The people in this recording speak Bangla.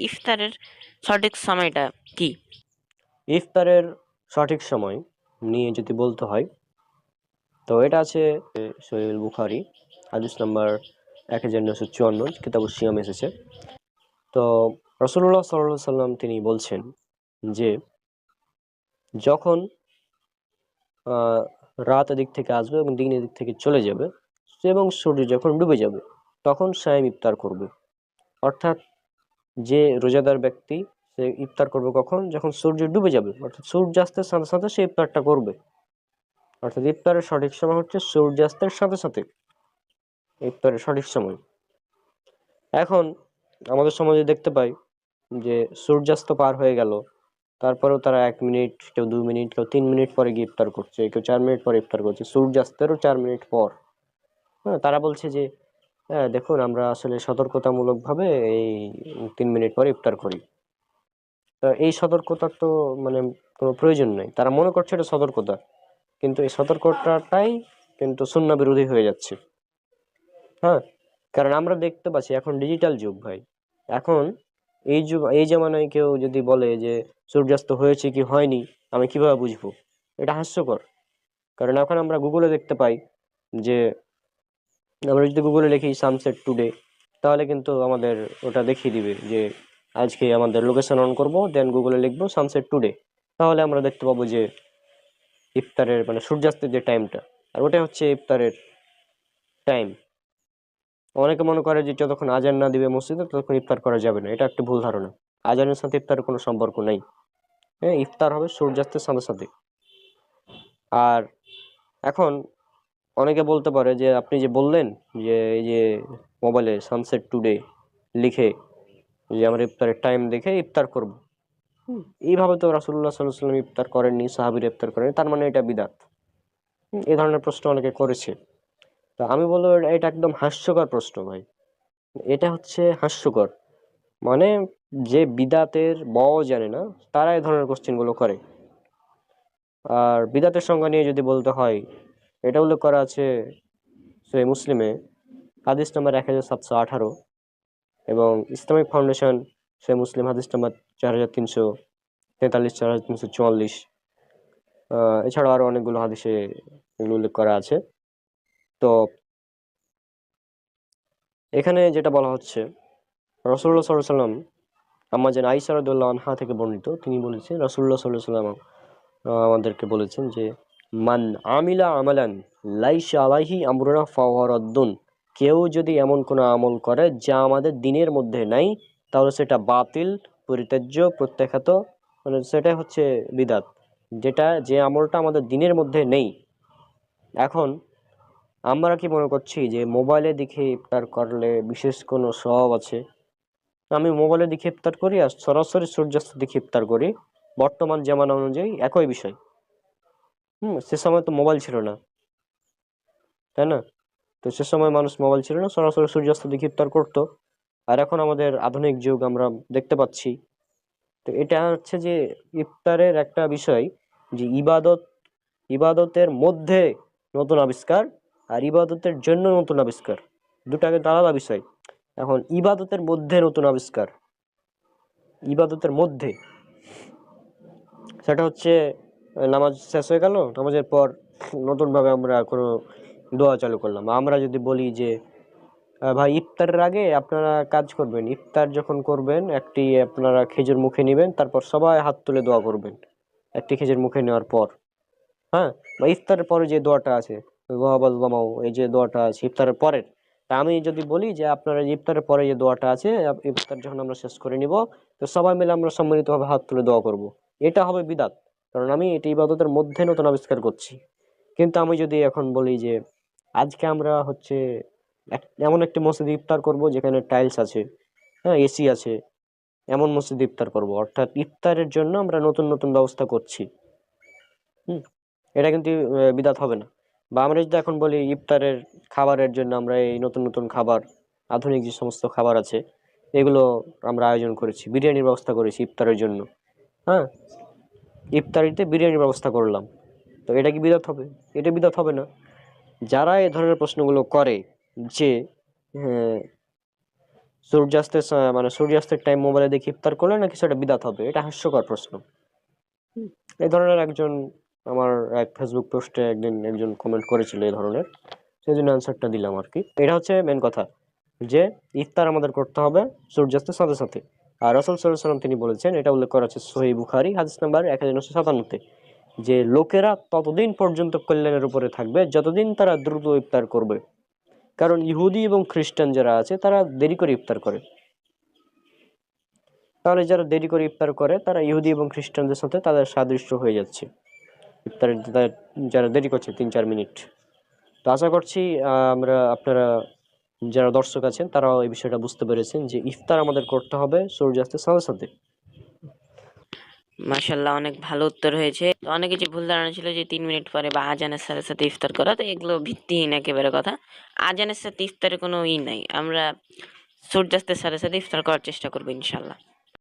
ইফতারের সঠিক সময়টা কি? ইফতারের সঠিক সময় নিয়ে যদি বলতে হয়, তো এটা আছে সহিহ বুখারী হাদিস নাম্বার 1954, কিতাবুস সিয়াম এসেছে। তো রাসূলুল্লাহ সাল্লাল্লাহু আলাইহি সাল্লাম তিনি বলছেন যে যখন রাত এদিক থেকে আসবে এবং দিন এদিক থেকে চলে যাবে এবং সূর্য যখন ডুবে যাবে তখন সায়েম ইফতার করবে। অর্থাৎ যে রোজাদার ব্যক্তি সে ইফতার করবে কখন? যখন সূর্য ডুবে যাবে, অর্থাৎ সূর্যাস্তের সাথে সাথে সে ইফতারটা করবে। অর্থাৎ ইফতারের সঠিক সময় হচ্ছে সূর্যাস্তের সাথে সাথে ইফতারের সঠিক সময়। এখন আমাদের সমাজে দেখতে পাই যে সূর্যাস্ত পার হয়ে গেল, তারপরেও তারা 1 মিনিট, কেউ 2 মিনিট, কেউ 3 মিনিট পরে গিয়ে ইফতার করছে, কেউ 4 মিনিট পরে ইফতার করছে, সূর্যাস্তেরও 4 মিনিট পর। হ্যাঁ, তারা বলছে যে হ্যাঁ দেখুন আমরা আসলে সতর্কতামূলকভাবে এই 3 মিনিট পরে ইফতার করি। তো এই সতর্কতার তো মানে কোনো প্রয়োজন নেই, তারা মনে করছে এটা সতর্কতা, কিন্তু এই সতর্কতাটাই কিন্তু সুন্নাহ বিরোধী হয়ে যাচ্ছে। হ্যাঁ, কারণ আমরা দেখতে পাচ্ছি এখন ডিজিটাল যুগ ভাই। এখন এই যুগ, এই জামানায় কেউ যদি বলে যে সূর্যাস্ত হয়েছে কি হয়নি আমি কিভাবে বুঝবো, এটা হাস্যকর। কারণ এখন আমরা গুগলে দেখতে পাই যে আমরা যদি গুগলে লিখি সানসেট টুডে, তাহলে কিন্তু আমাদের ওটা দেখিয়ে দিবে যে আজকে আমাদের লোকেশন অন করব, দেন গুগলে লিখবো সানসেট টুডে, তাহলে আমরা দেখতে পাবো যে ইফতারের মানে সূর্যাস্তের যে টাইমটা, আর ওটা হচ্ছে ইফতারের টাইম। অনেকে মনে করে যে যতক্ষণ আজান না দিবে মসজিদে ততক্ষণ ইফতার করা যাবে না, এটা একটা ভুল ধারণা। আজানের সাথে ইফতারের কোনো সম্পর্ক নেই। হ্যাঁ, ইফতার হবে সূর্যাস্তের সাথে সাথে। আর এখন অনেকে বলতে পারে যে আপনি যে বললেন যে এই যে মোবাইলে সানসেট টুডে লিখে যে আমরা ইফতারের টাইম দেখে ইফতার করব, এইভাবে তো রাসূলুল্লাহ সাল্লাল্লাহু আলাইহি ওয়াসাল্লাম ইফতার করেননি, সাহাবীরা ইফতার করেনি, তার মানে এটা বিদআত। এই ধরনের প্রশ্ন অনেকে করেছে। তো আমি বলবো এটা একদম হাস্যকর প্রশ্ন ভাই, এটা হচ্ছে হাস্যকর। মানে যে বিদাতের জানে না তারা এই ধরনের কোশ্চেন গুলো করে। আর বিদাতের সংজ্ঞা নিয়ে যদি বলতে হয়, এটা উল্লেখ করা আছে সহিহ মুসলিমে হাদিস নাম্বার 1718, এবং ইসলামিক ফাউন্ডেশন সহিহ মুসলিম হাদিস নাম্বার 4343, 4344। এছাড়াও আরো অনেকগুলো হাদিসে এগুলো উল্লেখ করা আছে। তো এখানে যেটা বলা হচ্ছে, রাসূলুল্লাহ সাল্লাল্লাহু আলাইহি ওয়াসাল্লাম আম্মা জান আয়েশা রাদিয়াল্লাহু আনহা থেকে বর্ণিত, তিনি বলেছেন রাসূলুল্লাহ সাল্লাল্লাহু আলাইহি ওয়াসাল্লাম আমাদেরকে বলেছেন যে মান আমিলা আমালান লাইসা আলাইহি আমরুনা ফাহুয়া রাদ্দুন, কেউ যদি এমন কোনো আমল করে যা আমাদের দিনের মধ্যে নাই, তাহলে সেটা বাতিল, পরিত্যাজ্য, প্রত্যাখ্যাত, মানে সেটা হচ্ছে বিদআত, যেটা যে আমলটা আমাদের দিনের মধ্যে নেই। এখন আমরা কি মনে করছি যে মোবাইলে দেখে ইফতার করলে বিশেষ কোনো স্বভাব আছে? আমি মোবাইলে দেখে ইফতার করি আর সরাসরি সূর্যাস্ত দেখে ইফতার করি, বর্তমান জামানা অনুযায়ী একই বিষয়। সে সময় তো মোবাইল ছিল না, তাই না? তো সে সময় মানুষ মোবাইল ছিল না, সরাসরি সূর্যাস্ত দেখে ইফতার করতো। আর এখন আমাদের আধুনিক যুগ, আমরা দেখতে পাচ্ছি। তো এটা হচ্ছে যে ইফতারের একটা বিষয় যে ইবাদতের মধ্যে নতুন আবিষ্কার আর ইবাদতের জন্য নতুন আবিষ্কার, দুটা কিন্তু আলাদা বিষয়। এখন ইবাদতের মধ্যে নতুন আবিষ্কার, ইবাদতের মধ্যে, সেটা হচ্ছে নামাজ শেষ হয়ে গেল, নামাজের পর নতুনভাবে আমরা কোনো দোয়া চালু করলাম। আমরা যদি বলি যে ভাই ইফতারের আগে আপনারা কাজ করবেন, ইফতার যখন করবেন একটি আপনারা খেজুর মুখে নেবেন, তারপর সবাই হাত তুলে দোয়া করবেন একটি খেজুর মুখে নেওয়ার পর। হ্যাঁ, বা ইফতারের পরে যে দোয়াটা আছে, এই যে দোয়াটা আছে ইফতারের পরের, তা আমি যদি বলি যে আপনারা ইফতারের পরে যে দোয়াটা আছে, ইফতার যখন আমরা শেষ করে নিব, তো সবাই মিলে আমরা সম্মিলিতভাবে হাত তুলে দোয়া করব, এটা হবে বিদআত। কারণ আমি এটি ইবাদতের মধ্যে নতুন আবিষ্কার করছি। কিন্তু আমি যদি এখন বলি যে আজকে আমরা হচ্ছে এমন একটি মসজিদে ইফতার করব যেখানে টাইলস আছে, হ্যাঁ এসি আছে, এমন মসজিদে ইফতার করব, অর্থাৎ ইফতারের জন্য আমরা নতুন নতুন ব্যবস্থা করছি। হুম, এটা কিন্তু বিদআত হবে না। বা আমরা যদি এখন বলি ইফতারের খাবারের জন্য আমরা এই নতুন নতুন খাবার, আধুনিক যে সমস্ত খাবার আছে এগুলো আমরা আয়োজন করেছি, বিরিয়ানির ব্যবস্থা করেছি ইফতারের জন্য। হ্যাঁ, ইফতারিতে বিরিয়ানির ব্যবস্থা করলাম, তো এটা কি বিদআত হবে? এটা বিদআত হবে না। যারা এই ধরনের প্রশ্নগুলো করে যে সূর্যাস্তের টাইম মোবাইলে দেখে ইফতার করলে নাকি সেটা বিদাত হবে? এটা হাস্যকর প্রশ্ন। এই ধরনের আমার এক ফেসবুক পোস্টে একজন কমেন্ট করেছিল এই ধরনের, সেই জন্য অ্যান্সারটা দিলাম আর কি। এটা হচ্ছে মেন কথা, যে ইফতার আমাদের করতে হবে সূর্যাস্তের সাথে সাথে। আর রাসূল সাল্লাল্লাহু আলাইহি ওয়াসাল্লাম তিনি বলেছেন, এটা উল্লেখ করা আছে সহিহ বুখারী হাদিস নাম্বার 1957-তে, যে লোকেরা ততদিন পর্যন্ত কল্যাণের উপরে থাকবে যতদিন তারা দ্রুত ইফতার করবে। কারণ ইহুদি এবং খ্রিস্টান যারা আছে তারা দেরি করে ইফতার করে। তাহলে যারা দেরি করে ইফতার করে তারা ইহুদি এবং খ্রিস্টানদের সাথে তাদের সাদৃশ্য হয়ে যাচ্ছে ইফতারের যারা দেরি করছে 3-4 মিনিট। তো আশা করছি আপনারা যারা দর্শক আছেন তারাও এই বিষয়টা বুঝতে পেরেছেন যে ইফতার আমাদের করতে হবে সূর্যাস্তের সাথে সাথে। মাশাআল্লাহ, অনেক ভালো উত্তর হয়েছে। তো অনেকে যে ভুল ধারণা ছিল যে 3 মিনিট পরে বা আজানের সাথে সাথে ইফতার করা, তো এগুলো ভিত্তিহীন একেবারে কথা। আজানের সাথে ইফতারের কোনো নাই। আমরা সূর্যাস্তের সাথে সাথে ইফতার করার চেষ্টা করবো ইনশাআল্লাহ।